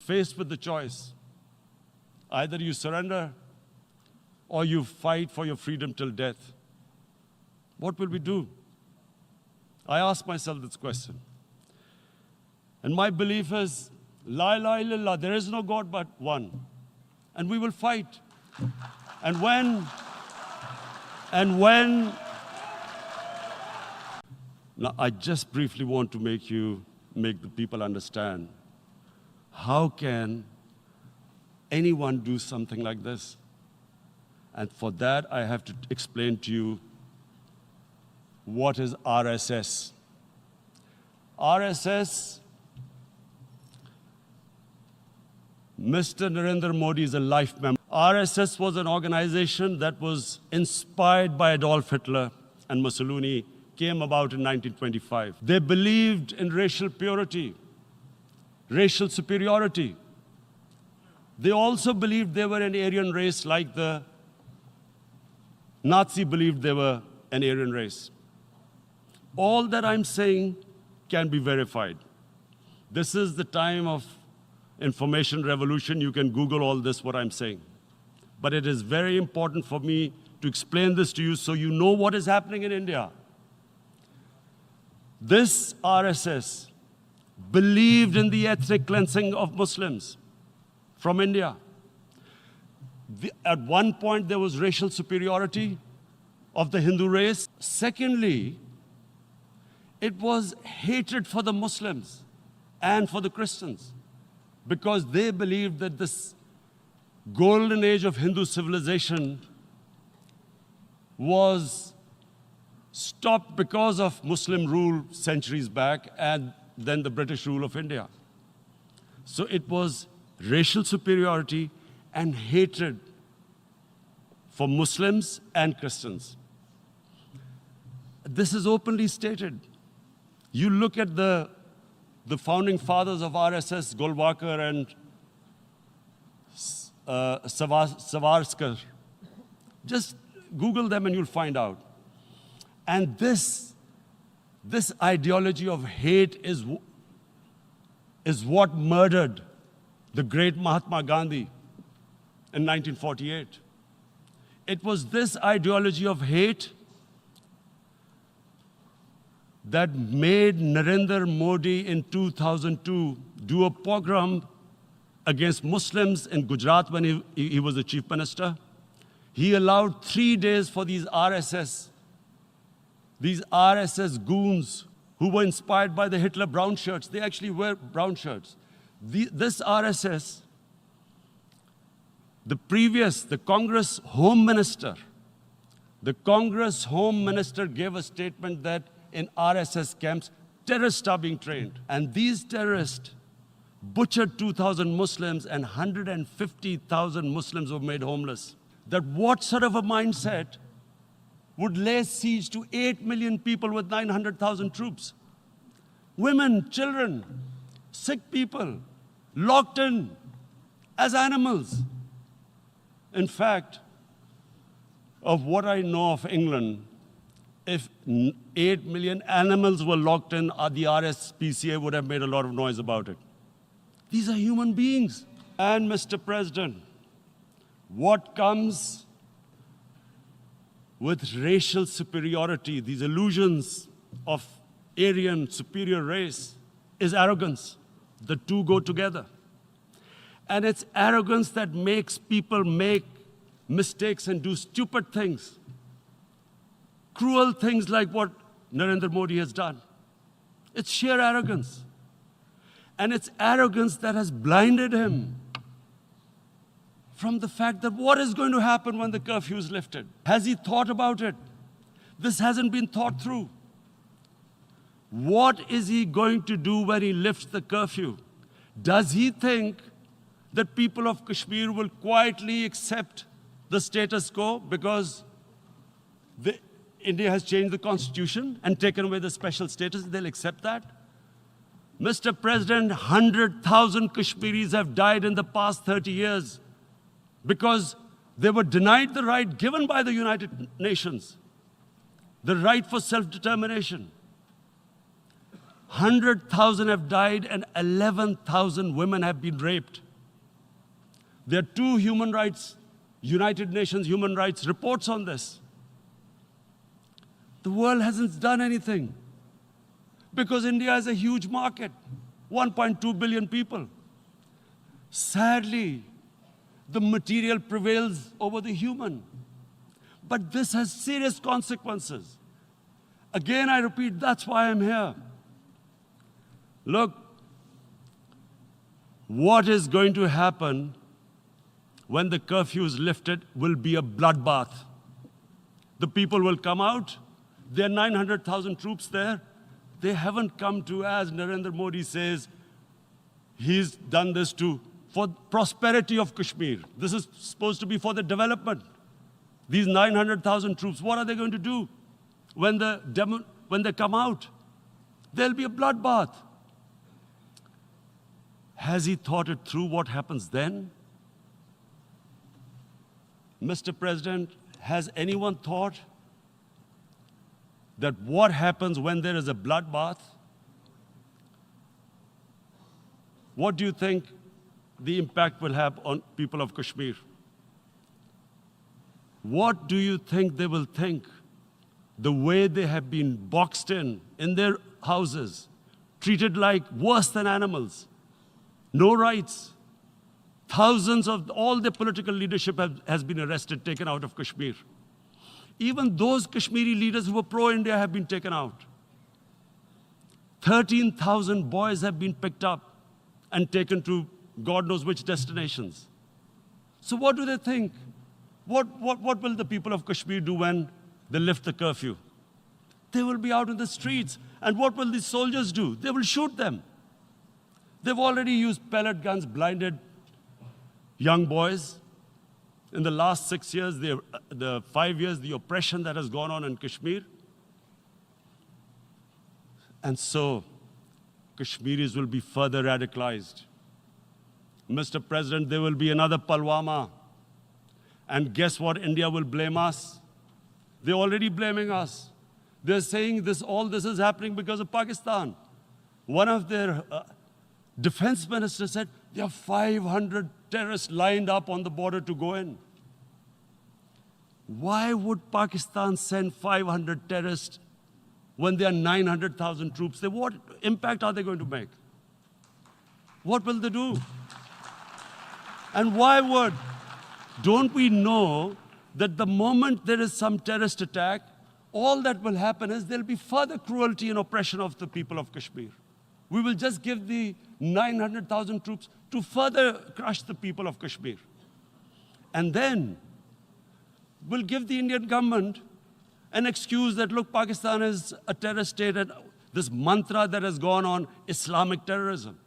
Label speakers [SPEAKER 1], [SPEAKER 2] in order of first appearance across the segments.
[SPEAKER 1] faced with the choice. Either you surrender or you fight for your freedom till death. What will we do? I ask myself this question. And my belief is, La ilaha illallah, there is no God but one. And we will fight. And when, now I just briefly want to make the people understand, how can anyone do something like this? And for that, I have to explain to you what is RSS. RSS, Mr. Narendra Modi is a life member. RSS was an organization that was inspired by Adolf Hitler and Mussolini, came about in 1925. They believed in racial purity, racial superiority. They also believed they were an Aryan race like the Nazi believed they were an Aryan race. All that I'm saying can be verified. This is the time of information revolution. You can Google all this, what I'm saying. But it is very important for me to explain this to you so you know what is happening in India. This RSS believed in the ethnic cleansing of Muslims from India. At one point, there was racial superiority of the Hindu race. Secondly, it was hatred for the Muslims and for the Christians, because they believed that this golden age of Hindu civilization was stopped because of Muslim rule centuries back and then the British rule of India. So it was racial superiority and hatred for Muslims and Christians. This is openly stated. You look at the founding fathers of RSS, Golwalkar and Savarkar. Just Google them and you'll find out. And this ideology of hate is what murdered the great Mahatma Gandhi in 1948. It was this ideology of hate that made Narendra Modi in 2002 do a pogrom against Muslims in Gujarat when he was the chief minister. He allowed 3 days for these RSS goons who were inspired by the Hitler brown shirts. They actually wear brown shirts. This RSS, the Congress Home Minister gave a statement that in RSS camps, terrorists are being trained. And these terrorists butchered 2,000 Muslims and 150,000 Muslims were made homeless. That what sort of a mindset would lay siege to 8 million people with 900,000 troops? Women, children, sick people, locked in as animals. In fact, of what I know of England, if 8 million animals were locked in, the RSPCA would have made a lot of noise about it. These are human beings. And Mr. President, what comes with racial superiority, these illusions of Aryan superior race, is arrogance. The two go together. And it's arrogance that makes people make mistakes and do stupid things. Cruel things like what Narendra Modi has done. It's sheer arrogance. And it's arrogance that has blinded him from the fact that what is going to happen when the curfew is lifted? Has he thought about it? This hasn't been thought through. What is he going to do when he lifts the curfew? Does he think that people of Kashmir will quietly accept the status quo because India has changed the constitution and taken away the special status? They'll accept that? Mr. President, 100,000 Kashmiris have died in the past 30 years because they were denied the right given by the United Nations, the right for self-determination. 100,000 have died and 11,000 women have been raped. There are two human rights, United Nations human rights reports on this. The world hasn't done anything because India is a huge market, 1.2 billion people. Sadly, the material prevails over the human. But this has serious consequences. Again, I repeat, that's why I'm here. Look, what is going to happen when the curfew is lifted will be a bloodbath. The people will come out. There are 900,000 troops there. They haven't come to, as Narendra Modi says, he's done this for prosperity of Kashmir. This is supposed to be for the development. These 900,000 troops, what are they going to do when they come out? There'll be a bloodbath. Has he thought it through what happens then? Mr. President, has anyone thought that what happens when there is a bloodbath? What do you think the impact will have on people of Kashmir? What do you think they will think? The way they have been boxed in their houses, treated like worse than animals, no rights. Thousands of all the political leadership has been arrested, taken out of Kashmir. Even those Kashmiri leaders who were pro-India have been taken out. 13,000 boys have been picked up and taken to God knows which destinations. So what do they think? What will the people of Kashmir do when they lift the curfew? They will be out in the streets. And what will these soldiers do? They will shoot them. They've already used pellet guns, blinded young boys. In the last 6 years, the 5 years, the oppression that has gone on in Kashmir. And so, Kashmiris will be further radicalized. Mr. President, there will be another Pulwama. And guess what? India will blame us. They're already blaming us. They're saying all this is happening because of Pakistan. One of their defense ministers said, there are 500 terrorists lined up on the border to go in. Why would Pakistan send 500 terrorists when there are 900,000 troops? What impact are they going to make? What will they do? And why would? Don't we know that the moment there is some terrorist attack, all that will happen is there'll be further cruelty and oppression of the people of Kashmir. We will just give the 900,000 troops to further crush the people of Kashmir. And then we'll give the Indian government an excuse that, look, Pakistan is a terrorist state, and this mantra that has gone on, Islamic terrorism.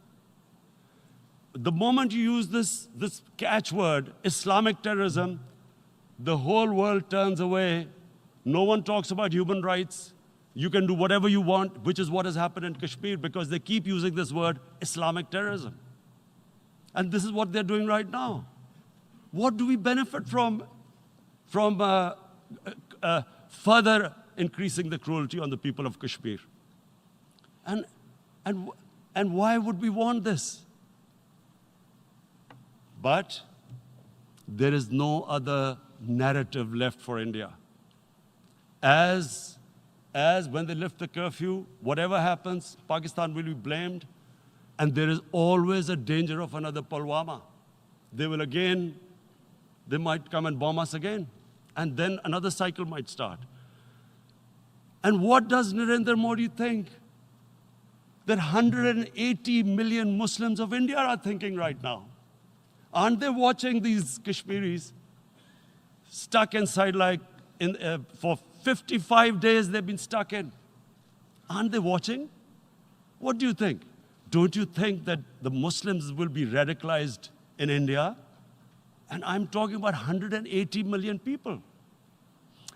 [SPEAKER 1] The moment you use this catchword, Islamic terrorism, the whole world turns away. No one talks about human rights. You can do whatever you want, which is what has happened in Kashmir, because they keep using this word, Islamic terrorism. And this is what they're doing right now. What do we benefit from further increasing the cruelty on the people of Kashmir? And why would we want this? But there is no other narrative left for India. As when they lift the curfew, whatever happens, Pakistan will be blamed, and there is always a danger of another Pulwama. They might come and bomb us again, and then another cycle might start. And what does Narendra Modi think? That 180 million Muslims of India are thinking right now. Aren't they watching these Kashmiris stuck inside for 55 days they've been stuck in? Aren't they watching? What do you think? Don't you think that the Muslims will be radicalized in India? And I'm talking about 180 million people.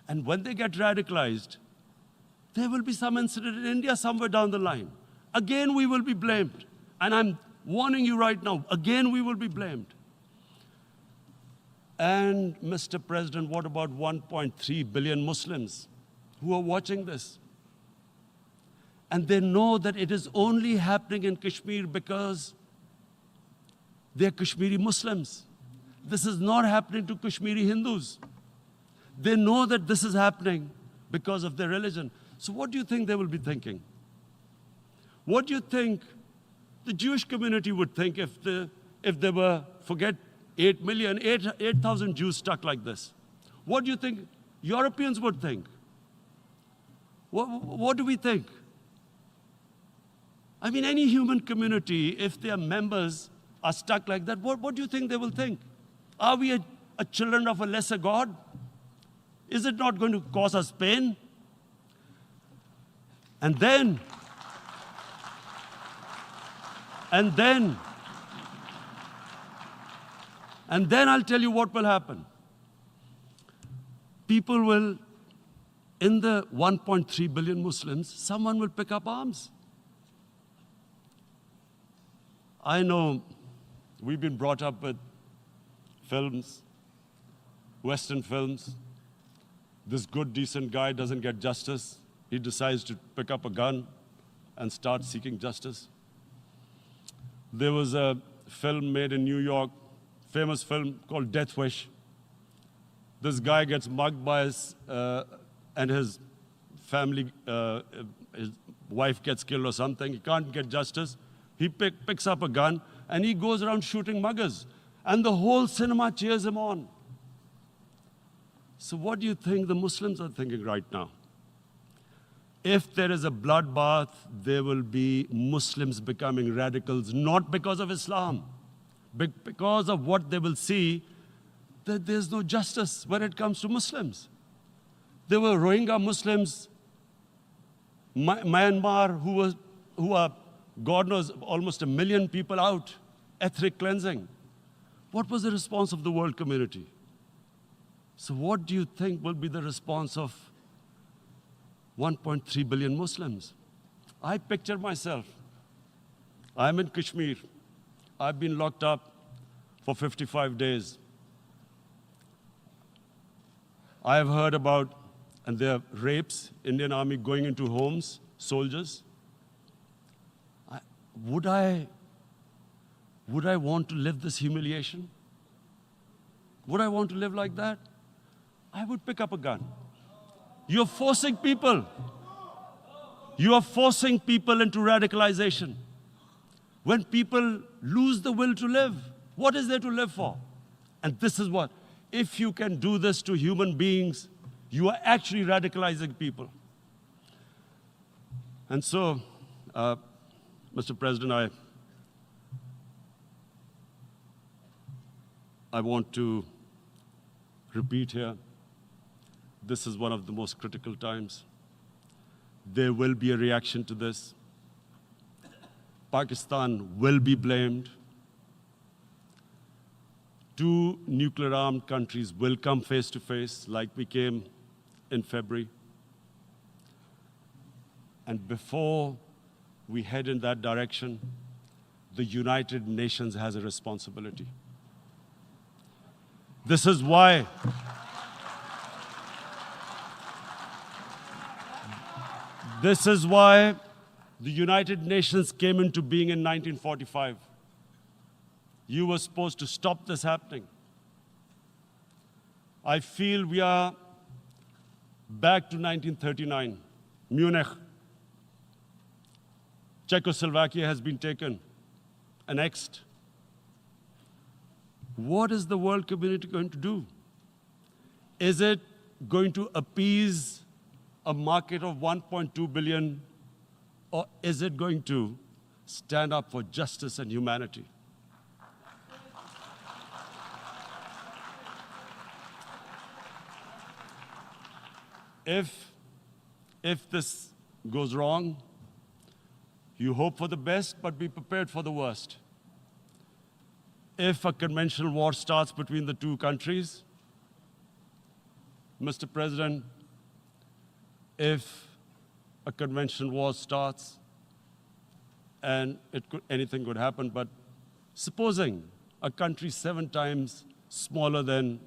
[SPEAKER 1] And when they get radicalized, there will be some incident in India somewhere down the line. Again, we will be blamed. And I'm warning you right now, again, we will be blamed. And Mr. President, what about 1.3 billion Muslims who are watching this? And they know that it is only happening in Kashmir because they're Kashmiri Muslims. This is not happening to Kashmiri Hindus. They know that this is happening because of their religion. So what do you think they will be thinking? What do you think the Jewish community would think if there were, forget 8 million, 8,000 Jews stuck like this? What do you think Europeans would think? What do we think? I mean, any human community, if their members are stuck like that, what do you think they will think? Are we a children of a lesser God? Is it not going to cause us pain? And then I'll tell you what will happen. People will, in the 1.3 billion Muslims, someone will pick up arms. I know we've been brought up with films, Western films. This good, decent guy doesn't get justice. He decides to pick up a gun and start seeking justice. There was a film made in New York, famous film called Death Wish. This guy gets mugged by and his family, his wife gets killed or something. He can't get justice. He picks up a gun and he goes around shooting muggers. And the whole cinema cheers him on. So what do you think the Muslims are thinking right now? If there is a bloodbath, there will be Muslims becoming radicals, not because of Islam, but because of what they will see, that there's no justice when it comes to Muslims. There were Rohingya Muslims, Myanmar, who are, God knows, almost 1 million people out, ethnic cleansing. What was the response of the world community? So what do you think will be the response of 1.3 billion Muslims? I picture myself. I'm in Kashmir. I've been locked up for 55 days. I have heard about, and there are rapes, Indian Army going into homes, soldiers. Would I want to live this humiliation? Would I want to live like that? I would pick up a gun. You're forcing people. You are forcing people into radicalization. When people lose the will to live, what is there to live for? And this is what, if you can do this to human beings, you are actually radicalizing people. And so, Mr. President, I want to repeat here, this is one of the most critical times. There will be a reaction to this. Pakistan will be blamed. 2 nuclear-armed countries will come face to face like we came in February. And before we head in that direction, the United Nations has a responsibility. This is why the United Nations came into being in 1945. You were supposed to stop this happening. I feel we are back to 1939, Munich. Czechoslovakia has been taken, annexed. What is the world community going to do? Is it going to appease a market of 1.2 billion, or is it going to stand up for justice and humanity? If this goes wrong, you hope for the best, but be prepared for the worst. If a conventional war starts between the 2 countries, Mr. President, if a conventional war starts, and anything could happen, but supposing a country 7 times smaller than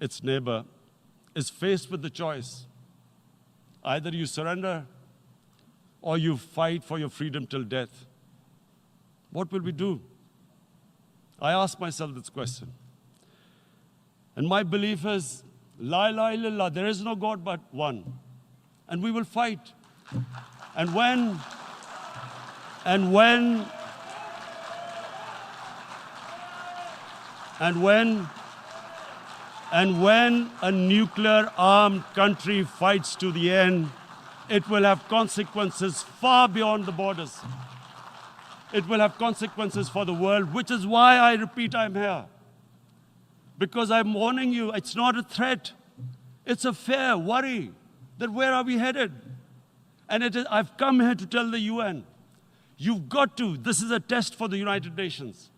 [SPEAKER 1] its neighbor is faced with the choice, either you surrender or you fight for your freedom till death. What will we do? I ask myself this question. And my belief is, La ilaha illallah, there is no God but one. And we will fight. And when a nuclear-armed country fights to the end, it will have consequences far beyond the borders. It will have consequences for the world, which is why I repeat I'm here. Because I'm warning you, it's not a threat. It's a fair worry that where are we headed? And I've come here to tell the UN, you've got to, this is a test for the United Nations.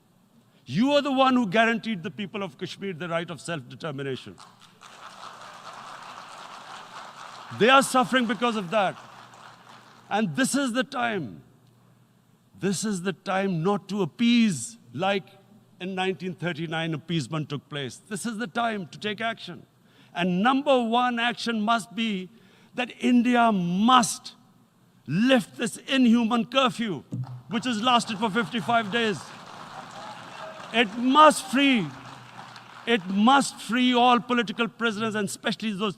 [SPEAKER 1] You are the one who guaranteed the people of Kashmir the right of self-determination. They are suffering because of that. And this is the time. This is the time not to appease like in 1939 appeasement took place. This is the time to take action. And number one action must be that India must lift this inhuman curfew, which has lasted for 55 days. It must free all political prisoners, and especially those